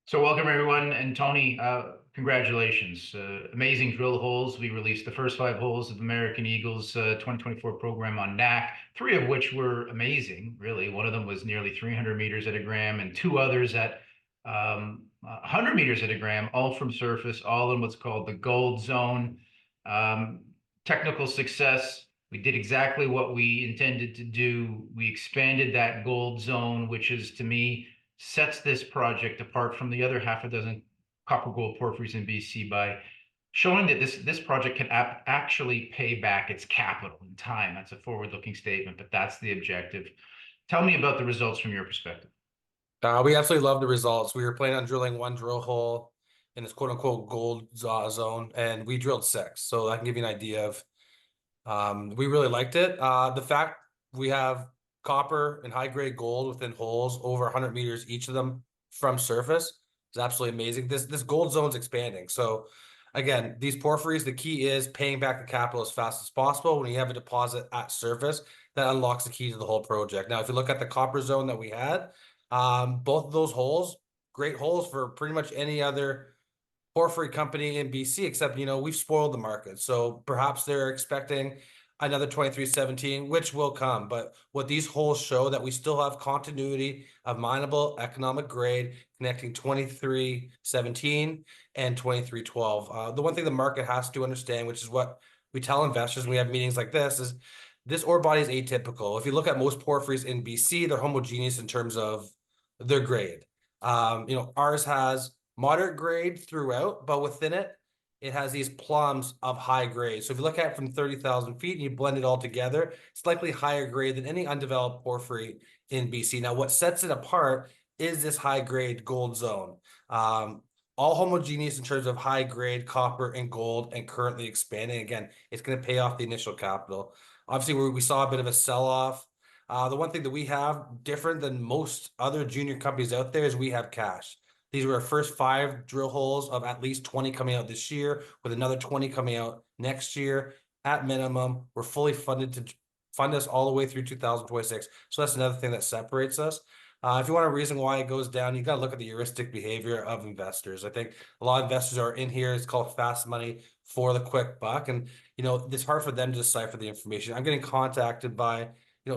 So welcome everyone, and Tony, congratulations. Amazing drill holes. We released the first five holes of American Eagle's 2024 program on NAC, three of which were amazing, really. One of them was nearly 300 meters at a gram, and two others at 100 meters at a gram, all from surface, all in what's called the gold zone. Um, Technical success. We did exactly what we intended to do. We expanded that gold zone, which is, to me, sets this project apart from the other half a dozen copper gold porphyries in BC by showing that this project can actually pay back its capital in time. That's a forward-looking statement, but that's the objective. Tell me about the results from your perspective. We absolutely love the results. We were planning on drilling one drill hole in this quote unquote gold zone, and we drilled six. So I can give you an idea of we really liked it. The fact we have copper and high grade gold within holes over 100 meters each of them from surface is absolutely amazing. This gold zone's expanding. So again, these porphyries, the key is paying back the capital as fast as possible. When you have a deposit at surface, that unlocks the key to the whole project. Now, if you look at the copper zone that we had, both of those holes, great holes for pretty much any other porphyry company in BC, except, we've spoiled the market. So perhaps they're expecting another 2317, which will come. But what these holes show that we still have continuity of mineable economic grade connecting 2317 and 2312. The one thing the market has to understand, which is what we tell investors when we have meetings like this, is this ore body is atypical. If you look at most porphyries in BC, they're homogeneous in terms of their grade. Ours has moderate grade throughout, but within it, it has these plums of high grade. So if you look at it from 30,000 feet and you blend it all together, it's likely higher grade than any undeveloped porphyry in BC. Now, what sets it apart is this high grade gold zone. All homogeneous in terms of high grade copper and gold and currently expanding. Again, it's going to pay off the initial capital. Obviously, we saw a bit of a sell-off. The one thing that we have different than most other junior companies out there is we have cash. These were our first five drill holes of at least 20 coming out this year, with another 20 coming out next year. At minimum, we're fully funded to fund us all the way through 2026. So that's another thing that separates us. If you want a reason why it goes down, you got to look at the heuristic behavior of investors. I think a lot of investors are in here. It's called fast money for the quick buck. And, it's hard for them to decipher the information. I'm getting contacted by,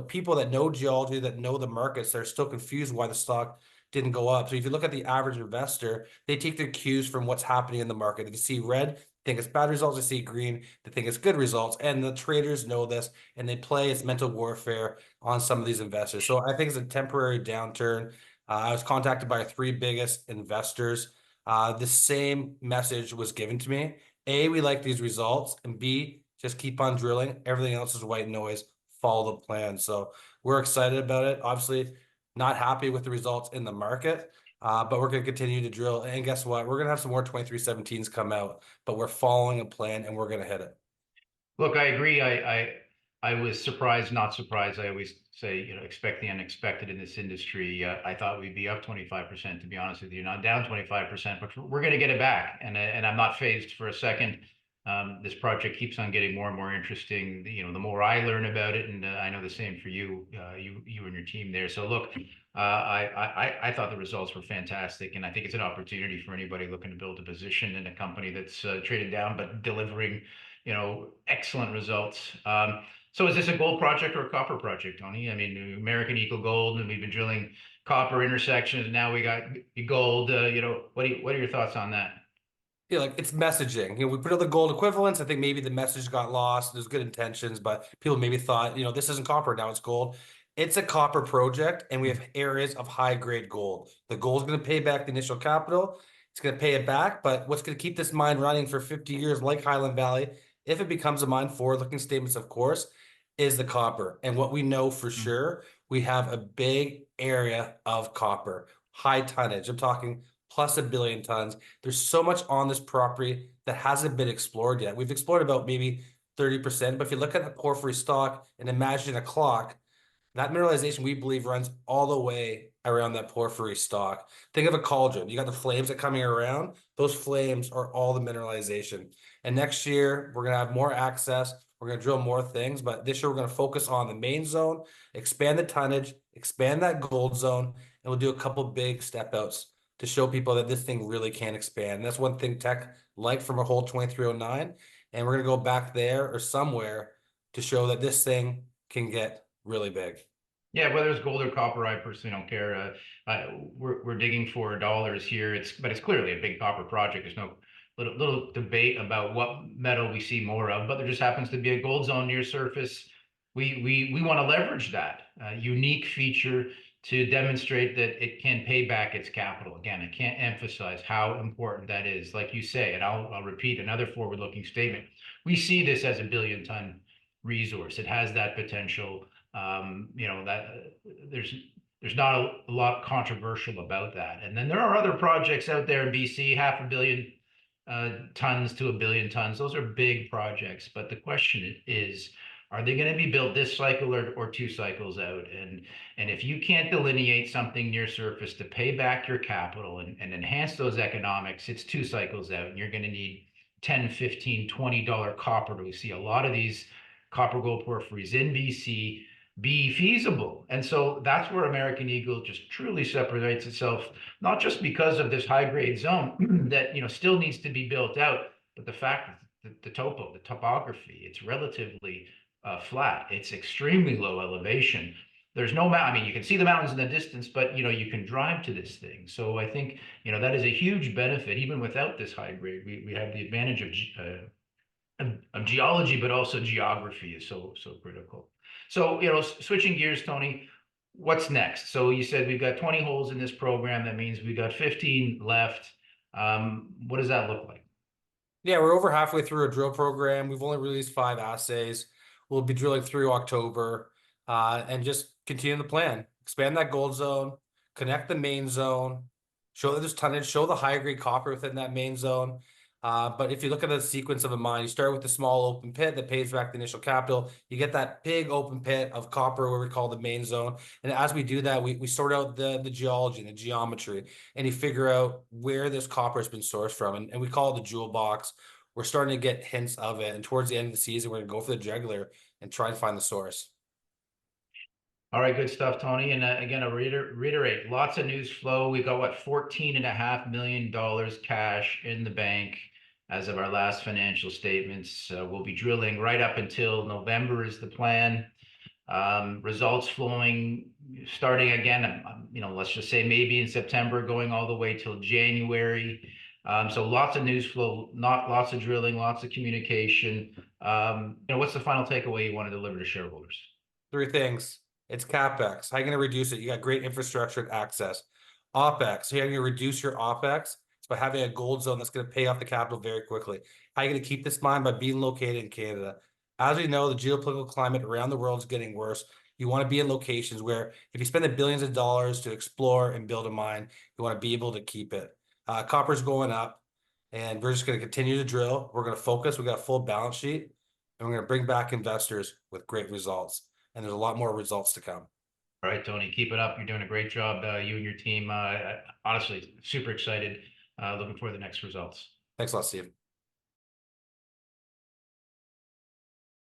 people that know geology, that know the markets, they're still confused why the stock didn't go up. So if you look at the average investor, they take their cues from what's happening in the market. If you see red, think it's bad results. They see green, they think it's good results. And the traders know this, and they play its mental warfare on some of these investors. So I think it's a temporary downturn. I was contacted by our three biggest investors. The same message was given to me. A, we like these results, and B, just keep on drilling. Everything else is white noise. Follow the plan. So we're excited about it. Obviously, not happy with the results in the market, but we're going to continue to drill. And guess what? We're going to have some more 2317s come out, but we're following a plan and we're going to hit it. Look, I agree. I was surprised, not surprised. I always say, expect the unexpected in this industry. I thought we'd be up 25%, to be honest with you, not down 25%, but we're going to get it back. And I'm not phased for a second. This project keeps on getting more and more interesting. The more I learn about it, and I know the same for you, you and your team there. So look, I thought the results were fantastic, and I think it's an opportunity for anybody looking to build a position in a company that's traded down but delivering, excellent results. So is this a gold project or a copper project, Tony? I mean, American Eagle Gold, and we've been drilling copper intersections, and now we got gold. What are your thoughts on that? Yeah, like it's messaging. We put out the gold equivalents. I think maybe the message got lost. There's good intentions, but people maybe thought, this isn't copper, now it's gold. It's a copper project, and we have areas of high grade gold. The gold's going to pay back the initial capital. It's going to pay it back, but what's going to keep this mine running for 50 years, like Highland Valley, if it becomes a mine, forward-looking statements, of course, is the copper. And what we know for sure, we have a big area of copper, high tonnage. I'm talking plus 1 billion tons. There's so much on this property that hasn't been explored yet. We've explored about maybe 30%, but if you look at the porphyry stock and imagine a clock, that mineralization we believe runs all the way around that porphyry stock. Think of a cauldron. You got the flames that coming around. Those flames are all the mineralization. And next year we're gonna have more access. We're gonna drill more things, but this year we're gonna focus on the main zone, expand the tonnage, expand that gold zone, and we'll do a couple big step outs to show people that this thing really can expand. And that's one thing Tech liked from a hole 2309. And we're going to go back there or somewhere to show that this thing can get really big. Yeah, whether it's gold or copper, I personally don't care. We're digging for dollars here. But it's clearly a big copper project. There's no little debate about what metal we see more of, but there just happens to be a gold zone near surface. We want to leverage that unique feature to demonstrate that it can pay back its capital. Again, I can't emphasize how important that is. Like you say, and I'll repeat another forward-looking statement. We see this as a billion-ton resource. It has that potential. That there's not a lot controversial about that. And then there are other projects out there in BC, 500 million tons to 1 billion tons. Those are big projects, but the question is, are they going to be built this cycle or 2 cycles out? And if you can't delineate something near surface to pay back your capital and enhance those economics, it's 2 cycles out, and you're going to need 10, 15, $20 copper. We see a lot of these copper gold porphyries in BC be feasible. And so that's where American Eagle just truly separates itself, not just because of this high grade zone that still needs to be built out, but the fact that the topography, it's relatively flat. It's extremely low elevation. There's no mountain. I mean, you can see the mountains in the distance, but you can drive to this thing. So I think that is a huge benefit. Even without this high grade, we have the advantage of geology, but also geography is so critical. So, switching gears, Tony, what's next? So you said we've got 20 holes in this program. That means we've got 15 left. What does that look like? Yeah, we're over halfway through a drill program. We've only released 5 assays. We'll be drilling through October and just continue the plan. Expand that gold zone, connect the main zone, show that there's tonnage, show the high-grade copper within that main zone. But if you look at the sequence of a mine, you start with the small open pit that pays back the initial capital. You get that big open pit of copper, what we call the main zone. And as we do that, we sort out the geology and the geometry, and you figure out where this copper has been sourced from. And we call it the jewel box. We're starting to get hints of it. And towards the end of the season, we're going to go for the jugular and try and find the source. All right, good stuff, Tony. And again, I'll reiterate, lots of news flow. We got $14.5 million cash in the bank as of our last financial statements. We'll be drilling right up until November is the plan. Results flowing, starting again, let's just say maybe in September, going all the way till January. So lots of news flow, not lots of drilling, lots of communication. What's the final takeaway you want to deliver to shareholders? 3 things. It's CapEx. How are you going to reduce it? You got great infrastructure and access. OpEx. How are you going to reduce your OpEx? It's by having a gold zone that's going to pay off the capital very quickly. How are you going to keep this mine? By being located in Canada. As we know, the geopolitical climate around the world is getting worse. You want to be in locations where if you spend the billions of dollars to explore and build a mine, you want to be able to keep it. Copper's going up, and we're just going to continue to drill. We're going to focus. We got a full balance sheet, and we're going to bring back investors with great results. And there's a lot more results to come. All right, Tony, keep it up. You're doing a great job, you and your team. Honestly, super excited. Looking for the next results. Thanks a lot, Steve.